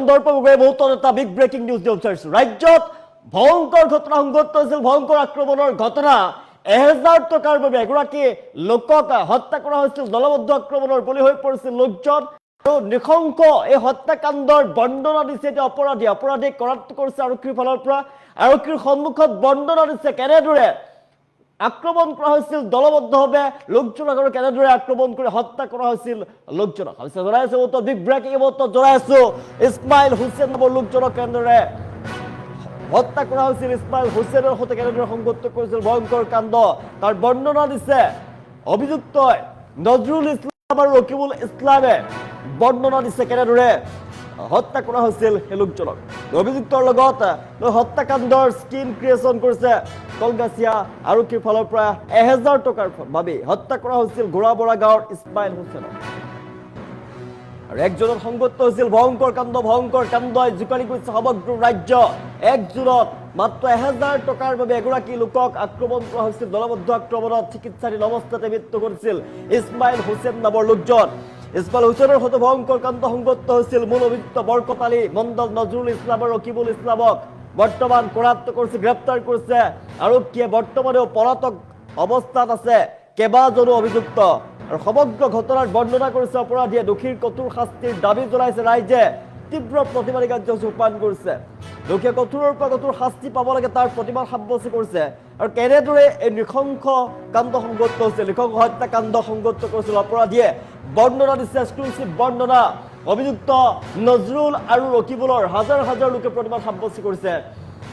মুহূৰ্তত এটা big breaking news দিব বিচাৰিছো। ৰাজ্যত ভয়ংকৰ ঘটনা সংঘটিত হৈছিল, ভয়ংকৰ আক্ৰমণৰ ঘটনা। 1000 টকাৰ বাবে এগৰাকী লোকক হত্যা কৰা হৈছিল, দলবদ্ধ আক্ৰমণৰ বলি হৈ পৰিছিল লোকজন। আৰু নৃশংস এই হত্যাকাণ্ডৰ বৰ্ণনা দিছে এতিয়া অপৰাধীক কৰায়ত্ব কৰিছে আৰক্ষীৰ ফালৰ পৰা। আৰক্ষীৰ সন্মুখত বৰ্ণনা দিছে কেনেদৰে আক্ৰমণ কৰা হৈছিল দলবদ্ধভাৱে লোকজনক, আৰু কেনেদৰে আক্ৰমণ কৰি হত্যা কৰা হৈছিল লোকজনক। জনাইছো বিগ ব্ৰেকিং জনাইছো ইছমাইল হুছেইন নামৰ লোকজনক কেনেদৰে হত্যা কৰা হৈছিল, ইছমাইল হুছেইনৰ সৈতে কেনেদৰে সংঘটিত কৰিছিল ভয়ংকৰ কাণ্ড, তাৰ বৰ্ণনা দিছে অভিযুক্ত নজৰুল ইছলাম আৰু ৰকিবুল ইছলামে। বৰ্ণনা দিছে কেনেদৰে হত্যা কৰা হৈছিল সেই লোকজনক। অভিযুক্তৰ লগত হত্যাকাণ্ডৰ স্কিন ক্ৰিয়েশ্যন কৰিছে কলগাছিয়া আৰক্ষীৰ ফালৰ পৰা। 1000 টকাৰ বাবে হত্যা কৰা হৈছিল ঘোঁৰাবৰা গাঁৱৰ ইছমাইল হুছেইনক। আৰু একজনত সংঘটিত হৈছিল ভয়ংকৰ কাণ্ডই জোকাৰি গৈছে সমগ্ৰ ৰাজ্য। এক জুনত মাত্ৰ 1000 টকাৰ বাবে এগৰাকী লোকক আক্ৰমণ কৰা হৈছিল, দলবদ্ধ আক্ৰমণত চিকিৎসাধীন অৱস্থাতে মৃত্যু ঘটিছিল ইছমাইল হুছেইন নামৰ লোকজন। ইছমাইল হুছেইনৰ সৈতে ভয়ংকৰ কাণ্ড সংঘটিত হৈছিল। মূল অভিযুক্ত বৰকত আলী মণ্ডল, নজৰুল ইছলাম আৰু ৰকিবুল ইছলামক বৰ্তমান কৰায়ত্ব কৰিছে, গ্ৰেপ্তাৰ কৰিছে আৰক্ষীয়ে। বৰ্তমানেও পলাতক অৱস্থাত আছে কেইবাজনো অভিযুক্ত। আৰু সমগ্ৰ ঘটনাৰ বৰ্ণনা কৰিছে অপৰাধীয়ে। দোষীৰ কঠোৰ শাস্তিৰ দাবী জনাইছে ৰাইজে। তীব্ৰ প্ৰতিবাদী কাৰ্যসূচী ৰূপায়ণ কৰিছে। দোষীয়ে কঠোৰৰ পৰা কঠোৰ শাস্তি পাব লাগে তাৰ প্ৰতিবাদ সাব্যস্ত কৰিছে। আৰু কেনেদৰে এই নৃশংস কাণ্ড সংঘটিত হৈছিল, নৃশংস হত্যাকাণ্ড সংঘটিত কৰিছিল অপৰাধীয়ে বৰ্ণনা দিছে, এক্সক্লুচিভ বৰ্ণনা। অভিযুক্ত নজৰুল আৰু ৰকিবুলৰ হাজাৰ হাজাৰ লোকে প্ৰতিবাদ সাব্যস্ত কৰিছে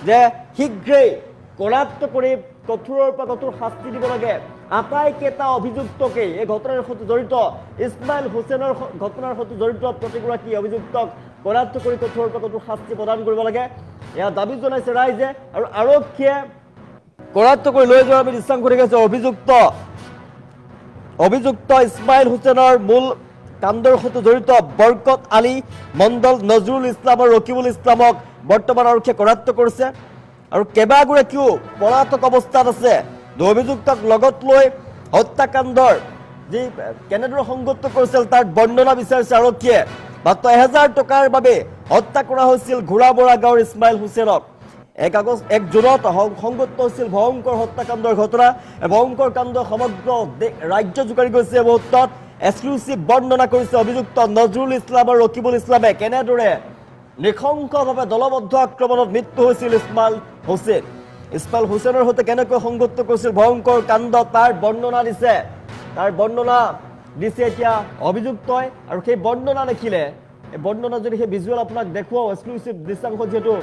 যে শীঘ্ৰেই কৰায়ত্ব কৰি কঠোৰৰ পৰা কঠোৰ শাস্তি দিব লাগে আটাইকেইটা অভিযুক্তকে। এই ঘটনাৰ সৈতে জড়িত ইছমাইল হুছেইনৰ ঘটনাৰ সৈতে জড়িত প্ৰতিগৰাকী অভিযুক্তক কৰায়ত্ব কৰি কঠোৰৰ পৰা কঠোৰ শাস্তি প্ৰদান কৰিব লাগে, এয়া দাবী জনাইছে ৰাইজে। আৰু আৰক্ষীয়ে কৰায়ত্ব কৰি লৈ যোৱাৰ বাবে দৃষ্টান্ত কৰি গৈছে অভিযুক্ত ইছমাইল হুছেইনৰ মূল কাণ্ডৰ সৈতে জড়িত বৰকত আলী মণ্ডল, নজৰুল ইছলাম আৰু ৰকিবুল ইছলামক বৰ্তমান আৰক্ষীয়ে কৰায়ত্ব কৰিছে। আৰু কেইবাগৰাকীও পলাতক অৱস্থাত আছে। অভিযুক্তক লগত লৈ হত্যাকাণ্ডৰ যি কেনেদৰে সংঘটিত কৰিছিল তাৰ বৰ্ণনা বিচাৰিছে আৰক্ষীয়ে। মাত্ৰ 1000 টকাৰ বাবে হত্যা কৰা হৈছিল ঘোঁৰাবৰা গাঁৱৰ ইছমাইল হুছেইনক। 1 জুনত সংঘটিত হৈছিল ভয়ংকৰ হত্যাকাণ্ডৰ ঘটনা। ভয়ংকৰ কাণ্ড সমগ্ৰ ৰাজ্য জোকাৰি গৈছে। মুহূৰ্তত এক্সক্লুচিভ বৰ্ণনা কৰিছে অভিযুক্ত নজৰুল ইছলাম আৰু ৰকিবুল ইছলামে কেনেদৰে নৃশংসভাৱে দলবদ্ধ আক্ৰমণত মৃত্যু হৈছিল ইছমাইল হুছেইনৰ সৈতে কেনেকৈ সংঘটিত কৰিছিল ভয়ংকৰ কাণ্ড তাৰ বৰ্ণনা দিছে এতিয়া অভিযুক্তই। আৰু সেই বৰ্ণনা দেখিলে, এই বৰ্ণনা যদি সেই ভিজুৱেল আপোনাক দেখুৱাও, এক্সক্লুচিভ দৃশ্যাংশ যিহেতু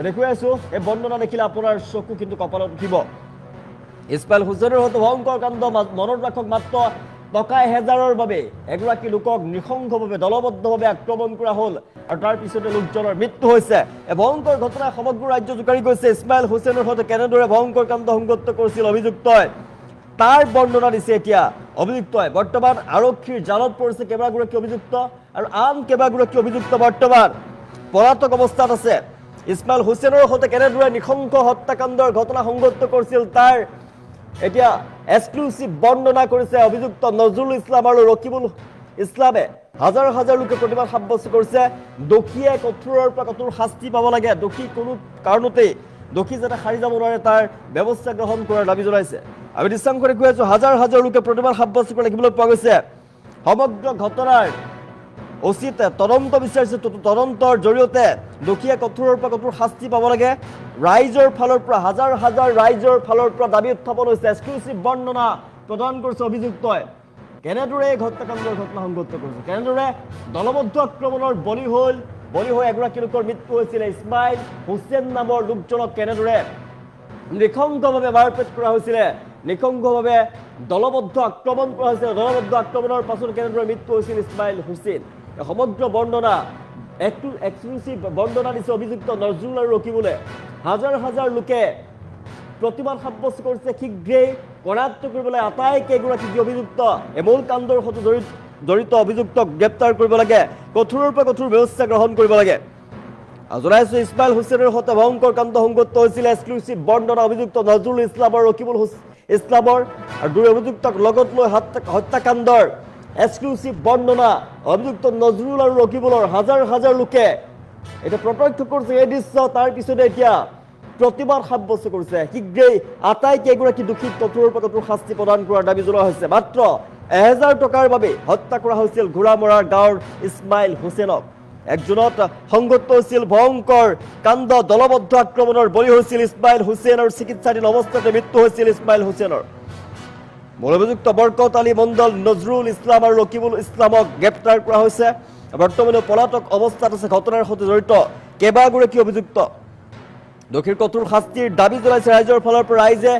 দেখুৱাই আছো, এই বৰ্ণনা দেখিলে আপোনাৰ চকু কিন্তু কপালত উঠিব। ইছমাইল হুছেইনৰ সৈতে ভয়ংকৰ কাণ্ড। মনত ৰাখক, মাত্ৰ টকা 1000ৰ বাবে এগৰাকী লোকক নৃশংসভাৱে দলবদ্ধভাৱে আক্ৰমণ কৰা হ'ল আৰু তাৰ পিছতে লোকজনৰ মৃত্যু হৈছে। এই ভয়ংকৰ ঘটনাই সমগ্ৰ ৰাজ্য জোকাৰি গৈছে। ইছমাইল হুছেইনৰ সৈতে কেনেদৰে ভয়ংকৰ কাণ্ড সংঘটিত কৰিছিল অভিযুক্তই তাৰ বৰ্ণনা দিছে এতিয়া অভিযুক্তই। বৰ্তমান আৰক্ষীৰ জালত পৰিছে কেইবাগৰাকী অভিযুক্ত, আৰু আন কেইবাগৰাকী অভিযুক্ত বৰ্তমান পলাতক অৱস্থাত আছে। ইছমাইল হুছেইনৰ সৈতে কেনেদৰে নৃশংস হত্যাকাণ্ডৰ ঘটনা সংঘটিত কৰিছিল তাৰ এতিয়া এক্সক্লুচিভ বৰ্ণনা কৰিছে অভিযুক্ত নজৰুল ইছলাম আৰু ৰকিবুল ইছলামে। হাজাৰ হাজাৰ লোকে প্ৰতিবাদ সাব্যস্ত কৰিছে। দোষীয়ে কঠোৰৰ পৰা কঠোৰ শাস্তি পাব লাগে, দোষী কোনো কাৰণতেই দোষী যাতে সাৰি যাব নোৱাৰে তাৰ ব্যৱস্থা গ্ৰহণ কৰাৰ দাবী জনাইছে। আমি দৃশ্যাংশ দেখুৱাই আছো, হাজাৰ হাজাৰ লোকে প্ৰতিবাদ সাব্যস্ত কৰা দেখিবলৈ পোৱা গৈছে। সমগ্ৰ ঘটনাৰ উচিত তদন্ত বিচাৰিছে। তদন্তৰ জৰিয়তে দোষীয়ে কঠোৰৰ পৰা কঠোৰ শাস্তি পাব লাগে। ৰাইজৰ ফালৰ পৰা হাজাৰ হাজাৰ ৰাইজৰ ফালৰ পৰা দাবী উত্থাপন হৈছে। এক্সক্লুচিভ বৰ্ণনা প্ৰদান কৰিছে অভিযুক্তই কেনেদৰে এই হত্যাকাণ্ডৰ ঘটনা সংঘটিত কৰিছে, কেনেদৰে দলবদ্ধ আক্ৰমণৰ বলি হৈ এগৰাকী লোকৰ মৃত্যু হৈছিলে। ইছমাইল হুছেইন নামৰ লোকজনক কেনেদৰে নৃশংসভাৱে মাৰপেট কৰা হৈছিলে, নৃশংসভাৱে দলবদ্ধ আক্ৰমণ কৰা হৈছিলে। দলবদ্ধ আক্ৰমণৰ পাছত কেনেদৰে মৃত্যু হৈছিল ইছমাইল হুছেইন, সমগ্ৰ বৰ্ণনা এক্সক্লুচিভ বৰ্ণনা দিছে অভিযুক্ত নজৰুল আৰু ৰকিবুলে। হাজাৰ হাজাৰ লোকে প্ৰতিবাদ সাব্যস্ত কৰিছে শীঘ্ৰেই কৰায়ত্ব কৰিবলৈ আটাইকেইগৰাকী অভিযুক্ত এই মূল কাণ্ডৰ সৈতে জড়িত অভিযুক্তক গ্ৰেপ্তাৰ কৰিব লাগে, কঠোৰৰ পৰা কঠোৰ ব্যৱস্থা গ্ৰহণ কৰিব লাগে। জনাইছো ইছমাইল হুছেইনৰ সৈতে ভয়ংকৰ কাণ্ড সংঘটিত হৈছিল। এক্সক্লুচিভ বৰ্ণনা অভিযুক্ত নজৰুল ইছলাম আৰু ৰকিবুল ইছলামৰ আৰু 2 অভিযুক্তক লগত লৈ হত্যাকাণ্ডৰ এক্সক্লুসিভ বৰ্ণনা অভিযুক্ত নজৰুল আৰু ৰকিবুলৰ হাজাৰ হাজাৰ লোকে এটা প্ৰত্যক্ষ কৰিছে এই দৃশ্য তাৰ পিছতে এতিয়া প্ৰতিবাদ সাব্যস্ত কৰিছে শীঘ্ৰেই আটাইকেইগৰাকী দোষীক কঠোৰৰ পৰা কঠোৰ শাস্তি প্ৰদান কৰাৰ দাবী জনোৱা হৈছে মাত্ৰ 1000 টকাৰ বাবে হত্যা কৰা হৈছিল ঘোঁৰামৰাৰ গাঁৱৰ ইছমাইল হুছেইনক একজনত সংঘটিত হৈছিল ভয়ংকৰ কাণ্ড দলবদ্ধ আক্ৰমণৰ বলি হৈছিল ইছমাইল হুছেইন আৰু চিকিৎসাধীন অৱস্থাতে মৃত্যু হৈছিল ইছমাইল হুছেইনৰ মূল অভিযুক্ত বৰকত আলী মণ্ডল নজৰুল ইছলাম আৰু ৰকিবুল ইছলামক গ্ৰেপ্তাৰ কৰা হৈছে বৰ্তমানে পলাতক অৱস্থাত আছে ঘটনাৰ সৈতে জড়িত কেইবাগৰাকী অভিযুক্ত দোষীৰ কঠোৰ শাস্তিৰ দাবী জনাইছে ৰাইজৰ ফালৰ পৰা ৰাইজে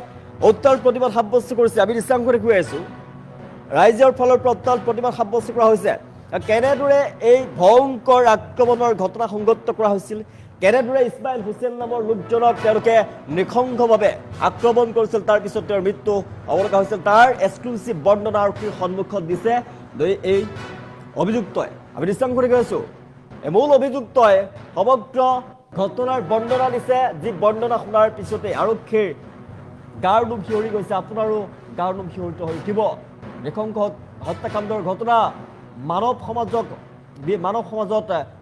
অত্যাল প্ৰতিবাদ সাব্যস্ত কৰিছে আমি নিশ্চয় কৈ আছো ৰাইজৰ ফালৰ পৰা অত্যাল প্ৰতিবাদ সাব্যস্ত কৰা হৈছে কেনেদৰে এই ভয়ংকৰ আক্ৰমণৰ ঘটনা সংঘটিত কৰা হৈছিল কেনেদৰে ইছমাইল হুছেইন নামৰ লোকজনক তেওঁলোকে নৃশংসভাৱে আক্ৰমণ কৰিছিল তাৰ পিছত তেওঁৰ মৃত্যু অৱলকা হৈছিল তাৰ এক্সক্লুচিভ বৰ্ণনা আৰক্ষীৰ সন্মুখত দিছে এই অভিযুক্তই আমি নিশ্চয় কৈ আছো এই মূল অভিযুক্তই সমগ্ৰ ঘটনাৰ বৰ্ণনা দিছে যি বৰ্ণনা শুনাৰ পিছতে আৰক্ষীৰ গাৰ নোম শিয়ৰি গৈছে আপোনাৰো গাৰ নোম শিয়ৰিত হৈ উঠিব নৃশংস হত্যাকাণ্ডৰ ঘটনা মানৱ সমাজত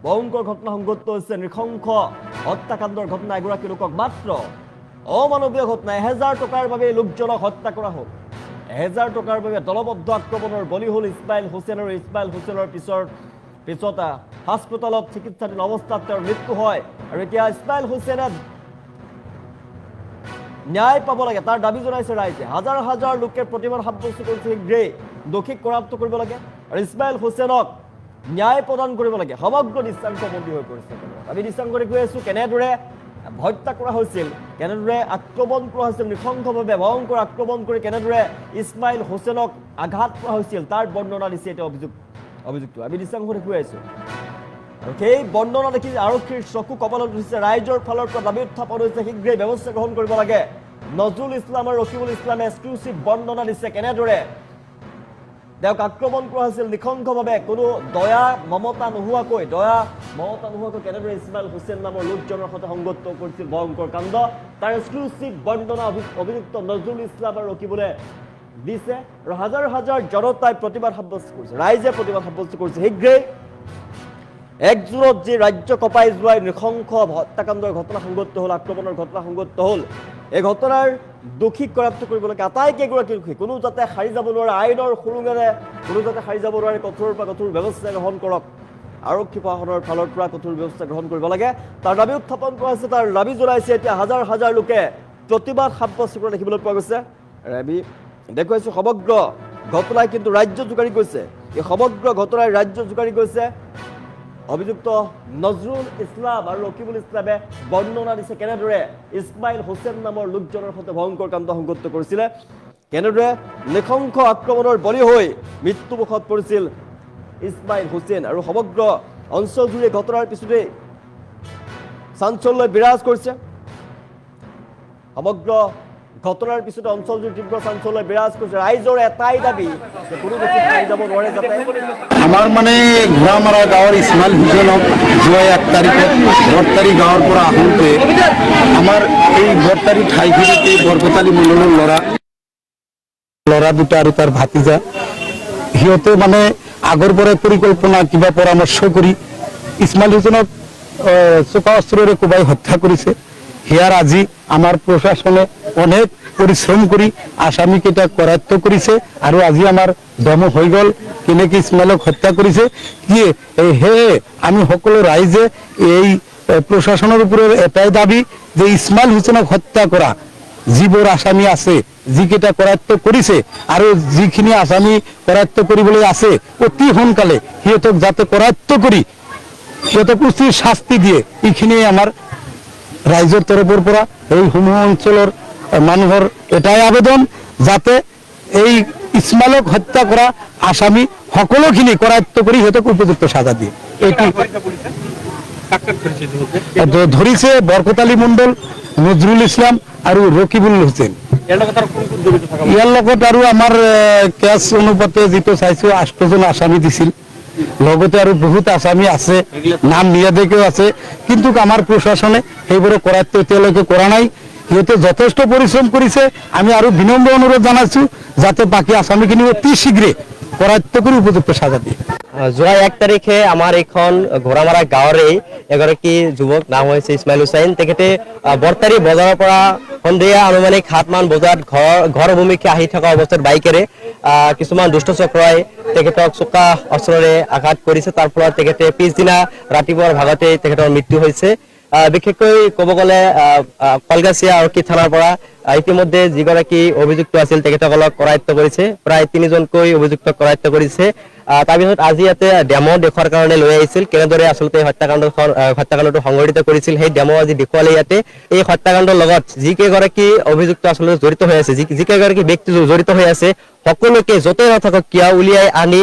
ভয়ংকৰ ঘটনা সংঘটিত হৈছে নৃশংস হত্যাকাণ্ডৰ ঘটনা এগৰাকী লোকক মাত্ৰ অমানৱীয় ঘটনা 1000 টকাৰ বাবে লোকজনক হত্যা কৰা হ'ল 1000 টকাৰ বাবে দলবদ্ধ আক্ৰমণৰ বলি হ'ল ইছমাইল হুছেইন আৰু ইছমাইল হুছেইনৰ পিছত হাস্পতালত চিকিৎসাধীন অৱস্থাত তেওঁৰ মৃত্যু হয় আৰু এতিয়া ইছমাইল হুছেইনে ন্যায় পাব লাগে তাৰ দাবী জনাইছে ৰাইজে হাজাৰ হাজাৰ লোকে প্ৰতিবাদ সাব্যস্ত কৰিছে শীঘ্ৰেই দোষীক কৰাপ্ত কৰিব লাগে আৰু ইছমাইল হুছেইনক ন্যায় প্ৰদান কৰিব লাগে সমগ্ৰ দৃষ্টান্তবন্দী হৈ পৰিছে আমি দৃষ্টান্ত কৈ আছো কেনেদৰে হত্যা কৰা হৈছিল কেনেদৰে আক্ৰমণ কৰা হৈছিল নৃশংসভাৱে ভয়ংকৰ আক্ৰমণ কৰি কেনেদৰে ইছমাইল হুছেইনক আঘাত কৰা হৈছিল তাৰ বৰ্ণনা দিছে এতিয়া অভিযুক্ত আমি দৃষ্টান্ত কৈ আছো আৰু সেই বৰ্ণনা দেখি আৰক্ষীৰ চকু কপালত উঠিছে ৰাইজৰ ফালৰ পৰা দাবী উত্থাপন হৈছে শীঘ্ৰেই ব্যৱস্থা গ্ৰহণ কৰিব লাগে নজৰুল ইছলাম আৰু ৰকিবুল ইছলামে এক্সক্লুচিভ বৰ্ণনা দিছে কেনেদৰে তেওঁক আক্ৰমণ কৰা হৈছিল নৃশংসভাৱে কোনো দয়া মমতা নোহোৱাকৈ কেনেদৰে ইছমাইল হুছেইন নামৰ লোকজনৰ সৈতে সংগত কৰিছিল ভয়ংকৰ কাণ্ড তাৰ এক্সক্লুচিভ বৰ্ণনা অভিযুক্ত নজৰুল ইছলাম আৰু ৰকিবুলে দিছে আৰু হাজাৰ হাজাৰ জনতাই প্ৰতিবাদ সাব্যস্ত কৰিছে ৰাইজে প্ৰতিবাদ সাব্যস্ত কৰিছে শীঘ্ৰেই একজোৰত যি ৰাজ্য কঁপাই যোৱাই নৃশংস হত্যাকাণ্ডৰ ঘটনা সংঘটিত হ'ল আক্ৰমণৰ ঘটনা সংঘটিত হ'ল এই ঘটনাৰ দোষীক কৰাপ্ত কৰিব লাগে আটাইকেইগৰাকী দোষী কোনো যাতে সাৰি যাব নোৱাৰে আইনৰ সুৰুঙেৰে কোনো যাতে সাৰি যাব নোৱাৰে কঠোৰৰ পৰা কঠোৰ ব্যৱস্থা গ্ৰহণ কৰক আৰক্ষী প্ৰশাসনৰ ফালৰ পৰা কঠোৰ ব্যৱস্থা গ্ৰহণ কৰিব লাগে তাৰ দাবী উত্থাপন কৰা হৈছে তাৰ দাবী জনাইছে এতিয়া হাজাৰ হাজাৰ লোকে প্ৰতিবাদ সাব্যস্ত কৰা দেখিবলৈ পোৱা গৈছে আমি দেখুৱাইছোঁ সমগ্ৰ ঘটনাই কিন্তু ৰাজ্য জোকাৰি গৈছে এই সমগ্ৰ ঘটনাই ৰাজ্য জোকাৰি গৈছে অভিযুক্ত নজৰুল ইছলাম আৰু ৰকিবুল ইছলামে বৰ্ণনা দিছে কেনেদৰে ইছমাইল হুছেইন নামৰ লোকজনৰ সৈতে ভয়ংকৰ কাণ্ড সংঘটিত কৰিছিলে কেনেদৰে নৃশংস আক্ৰমণৰ বলি হৈ মৃত্যুমুখত পৰিছিল ইছমাইল হুছেইন আৰু সমগ্ৰ অঞ্চলজুৰি ঘটনাৰ পিছতে চাঞ্চল্য বিৰাজ কৰিছে সমগ্ৰ ঘটনাৰ পিছতে অঞ্চলজুৰি তীব্ৰ চাঞ্চল্য বিৰাজ কৰিছে ৰাইজৰ এটাই দাবী যে কোনো দোষী সাৰি যাব নোৱাৰে যাতে আমাৰ মানে ঘোঁৰামৰা গাঁৱৰ ইছমাইল হুছেইনক যোৱা 1 তাৰিখত বৰতাৰী গাঁৱৰ পৰা আহোঁতে আমাৰ এই বৰতাৰী ঠাইখিনিতে বৰকত আলী মণ্ডলৰ ল'ৰা দুটা আৰু তাৰ ভাতিজা সিহঁতে মানে আগৰ পৰাই পৰিকল্পনা কিবা পৰামৰ্শ কৰি ইছমাইল হুছেইনক চোকা অস্ত্ৰেৰে কোবাই হত্যা কৰিছে হিয়াৰ আজি আমাৰ প্ৰশাসনে অনেক পৰিশ্ৰম কৰি আসামীকেইটা কৰায়ত্ব কৰিছে আৰু আজি আমাৰ দম হৈ গ'ল কেনেকৈ ইছমাইলক হত্যা কৰিছে কি সেয়ে আমি সকলো ৰাইজে এই প্ৰশাসনৰ ওপৰত এটাই দাবী যে ইছমাইল হুছেইনক হত্যা কৰা যিবোৰ আসামী আছে যিকেইটা কৰায়ত্ব কৰিছে আৰু যিখিনি আসামী কৰায়ত্ব কৰিবলৈ আছে অতি সোনকালে সিহঁতক যাতে কৰায়ত্ব কৰি সিহঁতক উচিত শাস্তি দিয়ে এইখিনিয়ে আমাৰ ৰাইজৰ তৰফৰ পৰা এই সমূহ অঞ্চলৰ মানুহৰ এটাই আবেদন যাতে এই ইছমাইলক হত্যা কৰা আসামী সকলোখিনি কৰায়ত্ব কৰি সিহঁতক উপযুক্ত সাজা দিয়ে এইটো ধৰিছে বৰকত আলী মণ্ডল নজৰুল ইছলাম আৰু ৰকিবুল হুছেইন ইয়াৰ লগত আৰু আমাৰ কেছ অনুপাতে যিটো চাইছো 8জন আসামী দিছিল লগতে আৰু বহুত আসামী আছে নাম নিয়াদেকেও আছে কিন্তু আমাৰ প্ৰশাসনে সেইবোৰক কৰায়ত্ব এতিয়ালৈকে কৰা নাই সিহঁতে যথেষ্ট পৰিশ্ৰম কৰিছে আমি আৰু বিনম্ৰ অনুৰোধ জনাইছো যাতে বাকী আসামীখিনি অতি শীঘ্ৰে কৰায়ত্ব কৰি উপযুক্ত সাজা দিয়ে। যোৱা 1 তাৰিখে আমাৰ এইখন ঘোঁৰামাৰা গাঁৱৰে এগৰাকী যুৱক নাম হৈছে ইছমাইল হুছেইন। তেখেতে বৰতাৰী বজাৰৰ পৰা সন্ধিয়া আনুমানিক 7 মান বজাত ঘৰ অভিমুখে আহি থকা অৱস্থাত বাইকেৰে কিছুমান দুষ্ট চক্ৰই তেখেতক চোকা অস্ত্ৰৰে আঘাত কৰিছে। তাৰ ফলত তেখেতে পিছদিনা ৰাতিপুৱাৰ ভাগতে তেখেতৰ মৃত্যু হৈছে। বিশেষকৈ ক'ব গ'লে কলগাছিয়া আৰক্ষী থানাৰ পৰা ইতিমধ্যে যিগৰাকী অভিযুক্ত আছিল তেখেতসকলক কৰায়ত্ব কৰিছে, প্ৰায় 3জনকৈ অভিযুক্তক কৰায়ত্ব কৰিছে। তাৰপিছত আজি ইয়াতে ডেমো দেখুৱাৰ কাৰণে লৈ আহিছিল, কেনেদৰে আচলতে হত্যাকাণ্ডটো সংঘটিত কৰিছিল সেই ডেমো আজি দেখুৱালে ইয়াতে। এই হত্যাকাণ্ডৰ লগত যিকেইগৰাকী অভিযুক্ত আচলতে জড়িত হৈ আছে, যিকেইগৰাকী ব্যক্তি জড়িত হৈ আছে, সকলোকে য'তে নাথাকক কিয় উলিয়াই আনি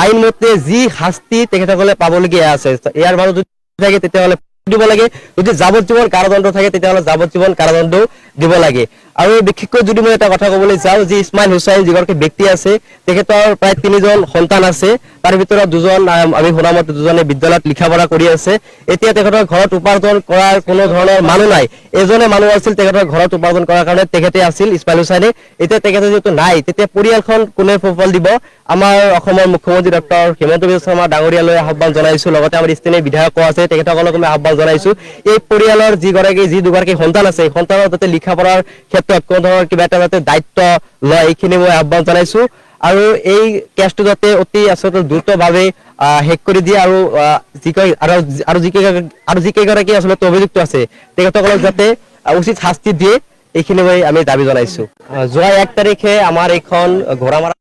আইনমতে যি শাস্তি তেখেতসকলে পাবলগীয়া আছে, ইয়াৰ মাজত যদি থাকে তেতিয়াহ'লে দিব লাগে, যদি যাৱজ্জীৱন কাৰাদণ্ড থাকে তেতিয়াহ'লে যাৱজ্জীৱন কাৰাদণ্ড দিব লাগে। আৰু বিশেষকৈ যদি মই এটা কথা ক'বলৈ যাওঁ, যি ইছমাইল হুছেইন যিগৰাকী ব্যক্তি আছে তেখেতৰ প্ৰায় 3জন সন্তান আছে, তাৰ ভিতৰত 2জন আমি শুনা মতে 2জনে বিদ্যালয়ত লিখা পঢ়া কৰি আছে। এতিয়া তেখেতৰ ঘৰত উপাৰ্জন কৰাৰ কোনো ধৰণৰ মানুহ নাই, এজনে মানুহ আছিল তেখেতৰ ঘৰত উপাৰ্জন কৰাৰ কাৰণে, তেখেতে আছিল ইছমাইল হুছেইনে। এতিয়া তেখেতে যিহেতু নাই, তেতিয়া পৰিয়ালখন কোনে পোহপাল দিব? আমাৰ অসমৰ মুখ্যমন্ত্ৰী ডক্টৰ হিমন্ত বিশ্ব শৰ্মা ডাঙৰীয়ালৈ আহ্বান জনাইছো, লগতে আমাৰ স্থানীয় বিধায়কো আছে, তেখেতসকলক আমি আহ্বান জনাইছো এই পৰিয়ালৰ যি দুগৰাকী সন্তান আছে, সন্তানৰ যাতে লিখা পঢ়াৰ ক্ষেত্ৰত কোনো ধৰণৰ কিবা এটা যাতে দায়িত্ব লয়, এইখিনি মই আহ্বান জনাইছো। আৰু এই কেছটো যাতে অতি আচলতে দ্ৰুতভাৱে শেষ কৰি দিয়ে আৰু যিকেইগৰাকী আচলতে অভিযুক্ত আছে তেখেতসকলক যাতে উচিত শাস্তি দিয়ে, এইখিনি আমি দাবী জনাইছো। যোৱা 1 তাৰিখে আমাৰ এইখন ঘোঁৰামাৰা